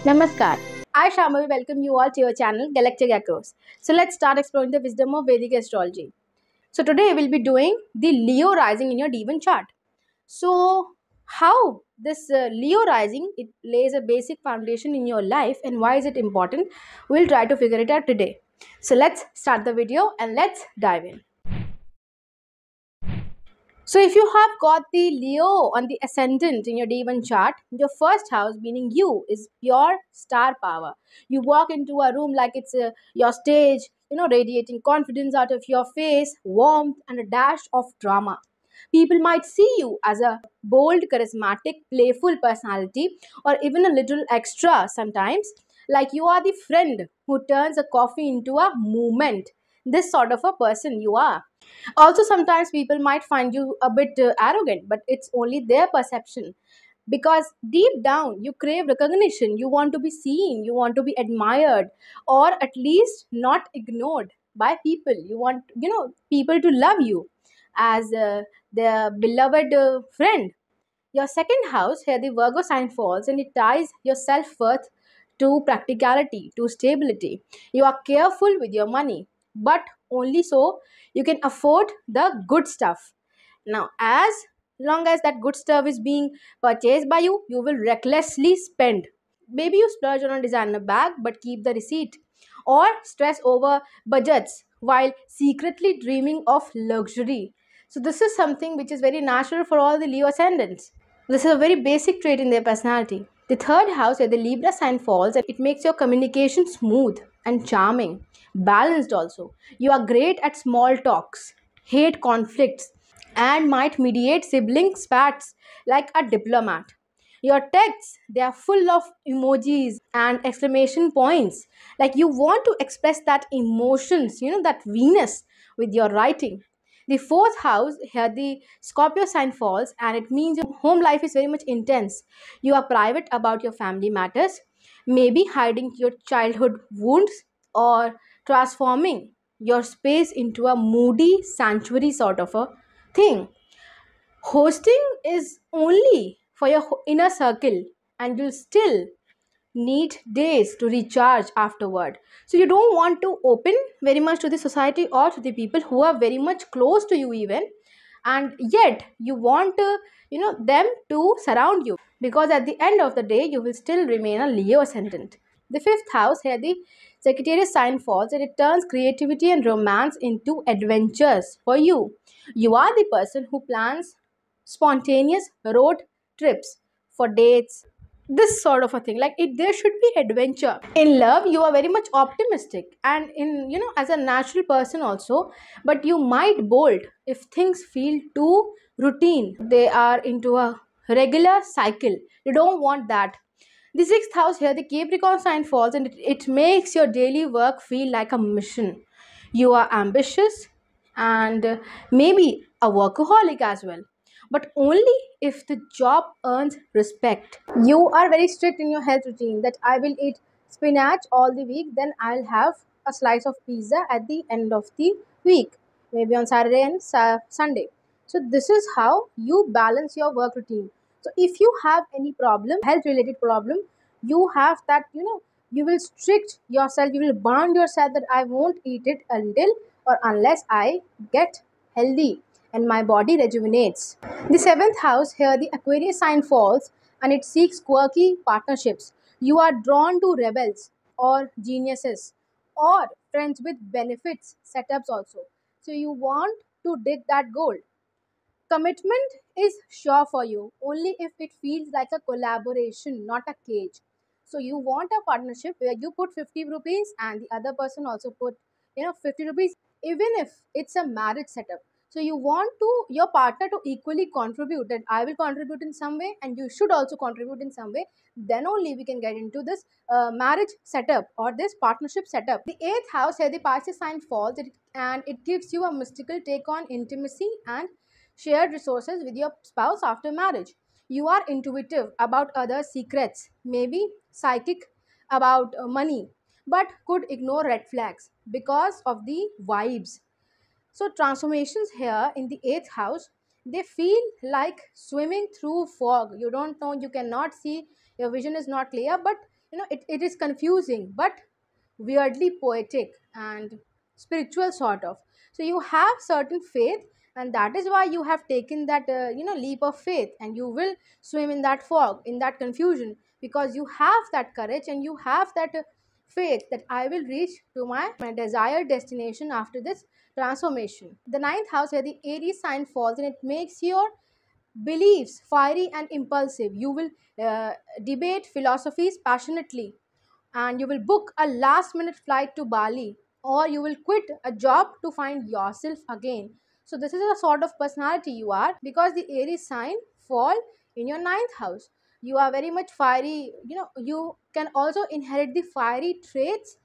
Namaskar. I Shambhavi welcome you all to your channel Galactic Echoes. So let's start exploring the wisdom of Vedic astrology. So today we'll be doing the Leo rising in your Devon chart. So how this Leo rising it lays a basic foundation in your life and why is it important? We'll try to figure it out today. So let's start the video and let's dive in. So if you have got the Leo on the ascendant in your Devon chart, your first house, meaning you, is pure star power. You walk into a room like it's your stage, radiating confidence out of your face, warmth, and a dash of drama. People might see you as a bold, charismatic, playful personality, or even a little extra sometimes, like you are the friend who turns a coffee into a movement. This sort of a person you are. Also, sometimes people might find you a bit arrogant, but it's only their perception. Because deep down, you crave recognition, you want to be seen, you want to be admired, or at least not ignored by people. You want, people to love you as their beloved friend. Your second house, here the Virgo sign falls, and it ties your self worth to practicality, to stability. You are careful with your money, but only so you can afford the good stuff. Now, as long as that good stuff is being purchased by you, you will recklessly spend. Maybe you splurge on a designer bag but keep the receipt, or stress over budgets while secretly dreaming of luxury. So, this is something which is very natural for all the Leo ascendants. This is a very basic trait in their personality. The third house, where the Libra sign falls, and it makes your communication smooth and charming, balanced also. You are great at small talks, hate conflicts, and might mediate sibling spats like a diplomat. Your texts, they are full of emojis and exclamation points. Like you want to express that emotions, that Venus with your writing. The fourth house, here the Scorpio sign falls, and it means your home life is very much intense. You are private about your family matters, maybe hiding your childhood wounds or transforming your space into a moody sanctuary sort of a thing. Hosting is only for your inner circle, and you'll still need days to recharge afterward. So you don't want to open very much to the society or to the people who are very much close to you even, and yet you want them to surround you, because at the end of the day you will still remain a Leo ascendant. The fifth house, here the Sagittarius sign falls, and it turns creativity and romance into adventures for you. You are the person who plans spontaneous road trips for dates, this sort of a thing. Like it, there should be adventure. In love, you are very much optimistic, and in as a natural person also, but you might bold if things feel too routine. They are into a regular cycle. You don't want that. The sixth house, here the Capricorn sign falls, and it makes your daily work feel like a mission. You are ambitious and maybe a workaholic as well, but only if the job earns respect. You are very strict in your health routine, that I will eat spinach all the week, then I'll have a slice of pizza at the end of the week, maybe on Saturday and Sunday. So this is how you balance your work routine. So if you have any problem, health related problem, you have that, you will strict yourself, you will bound yourself that I won't eat it until or unless I get healthy and my body rejuvenates. The seventh house, here the Aquarius sign falls, and it seeks quirky partnerships. You are drawn to rebels or geniuses or friends with benefits setups also. So you want to dig that gold. Commitment is sure for you only if it feels like a collaboration, not a cage. So you want a partnership where you put 50 rupees and the other person also put 50 rupees, even if it's a marriage setup. So you want to your partner to equally contribute, that I will contribute in some way and you should also contribute in some way. Then only we can get into this marriage setup or this partnership setup. The eighth house, here the Pisces sign falls, and it gives you a mystical take on intimacy and shared resources with your spouse after marriage. You are intuitive about others' secrets, maybe psychic about money, but could ignore red flags because of the vibes. So, transformations here in the eighth house, they feel like swimming through fog. You don't know, you cannot see, your vision is not clear, but it is confusing but weirdly poetic and spiritual sort of. So you have certain faith, and that is why you have taken that leap of faith, and you will swim in that fog, in that confusion, because you have that courage and you have that faith that I will reach to my desired destination after this transformation. The ninth house where the Aries sign falls, and it makes your beliefs fiery and impulsive. You will debate philosophies passionately, and you will book a last minute flight to Bali, or you will quit a job to find yourself again. So this is a sort of personality you are, because the Aries sign fall in your ninth house. You are very much fiery. You can also inherit the fiery traits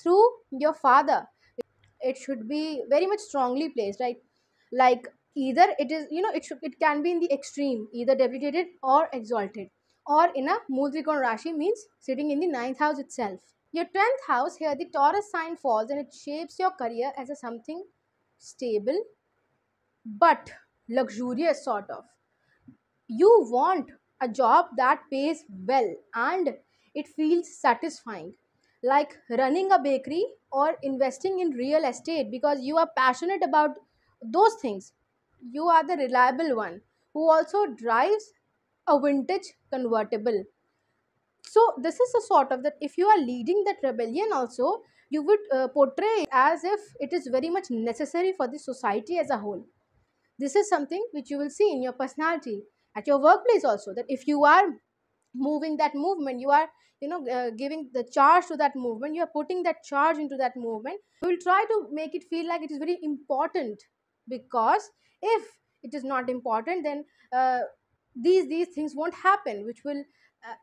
through your father. It should be very much strongly placed, right? Like, either it is, it can be in the extreme, either debilitated or exalted, or in a Mudrikon Rashi, means sitting in the ninth house itself. Your 10th house here, the Taurus sign falls, and it shapes your career as a something stable but luxurious sort of. You want a job that pays well and it feels satisfying, like running a bakery or investing in real estate, because you are passionate about those things. You are the reliable one who also drives a vintage convertible. So this is a sort of that, if you are leading that rebellion also, you would portray as if it is very much necessary for the society as a whole. This is something which you will see in your personality at your workplace also, that if you are moving that movement, you are giving the charge to that movement, you are putting that charge into that movement, you will try to make it feel like it is very important. Because if it is not important, then these things won't happen, which will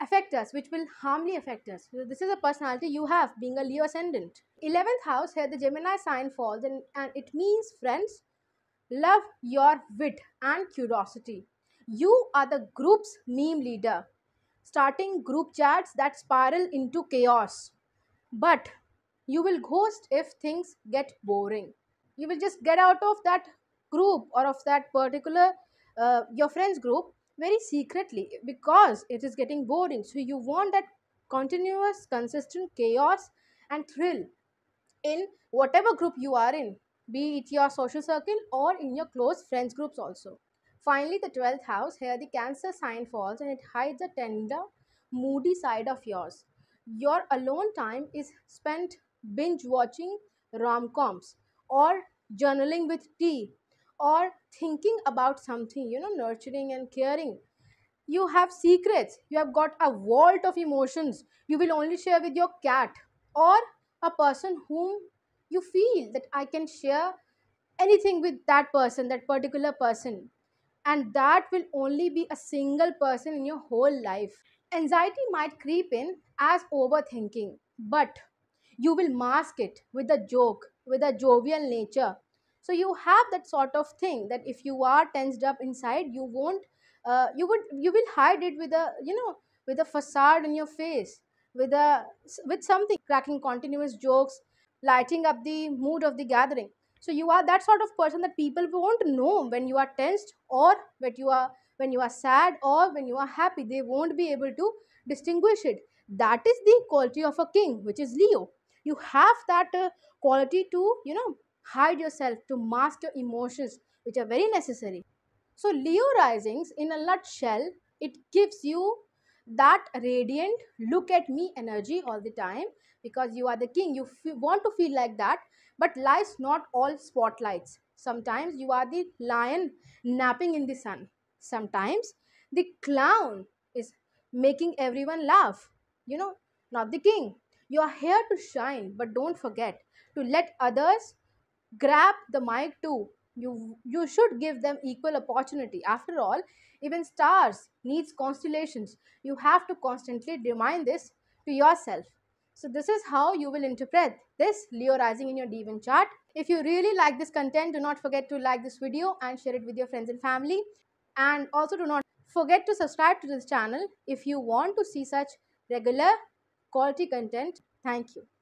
affect us, which will harmly affect us. So this is a personality you have, being a Leo ascendant. 11th house here, the Gemini sign falls, and it means, friends, love your wit and curiosity. You are the group's meme leader, starting group chats that spiral into chaos. But you will ghost if things get boring. You will just get out of that group, or of that particular your friends group, very secretly, because it is getting boring. So you want that continuous, consistent chaos and thrill in whatever group you are in, be it your social circle or in your close friends groups also. Finally, the 12th house here, the Cancer sign falls, and it hides a tender, moody side of yours. Your alone time is spent binge watching rom coms, or journaling with tea, or thinking about something, nurturing and caring. You have secrets, you have got a vault of emotions you will only share with your cat, or a person whom you feel that I can share anything with that person, that particular person, and that will only be a single person in your whole life. Anxiety might creep in as overthinking, but you will mask it with a joke, with a jovial nature. So you have that sort of thing, that if you are tensed up inside, you won't you will hide it with a, with a facade in your face, with a, with something, cracking continuous jokes, lighting up the mood of the gathering. So you are that sort of person that people won't know when you are tensed, or when you are sad, or when you are happy. They won't be able to distinguish it. That is the quality of a king, which is Leo. You have that quality to, hide yourself, to mask your emotions, which are very necessary. So Leo risings, in a nutshell, it gives you that radiant look at me energy all the time, because you are the king. You want to feel like that. But life's not all spotlights. Sometimes you are the lion napping in the sun. Sometimes the clown is making everyone laugh, you know not the king. You are here to shine, but don't forget to let others grab the mic too. You should give them equal opportunity. After all, even stars needs constellations. You have to constantly remind this to yourself. So this is how you will interpret this Leo rising in your Devon chart. If you really like this content, do not forget to like this video and share it with your friends and family. And also do not forget to subscribe to this channel if you want to see such regular quality content. Thank you.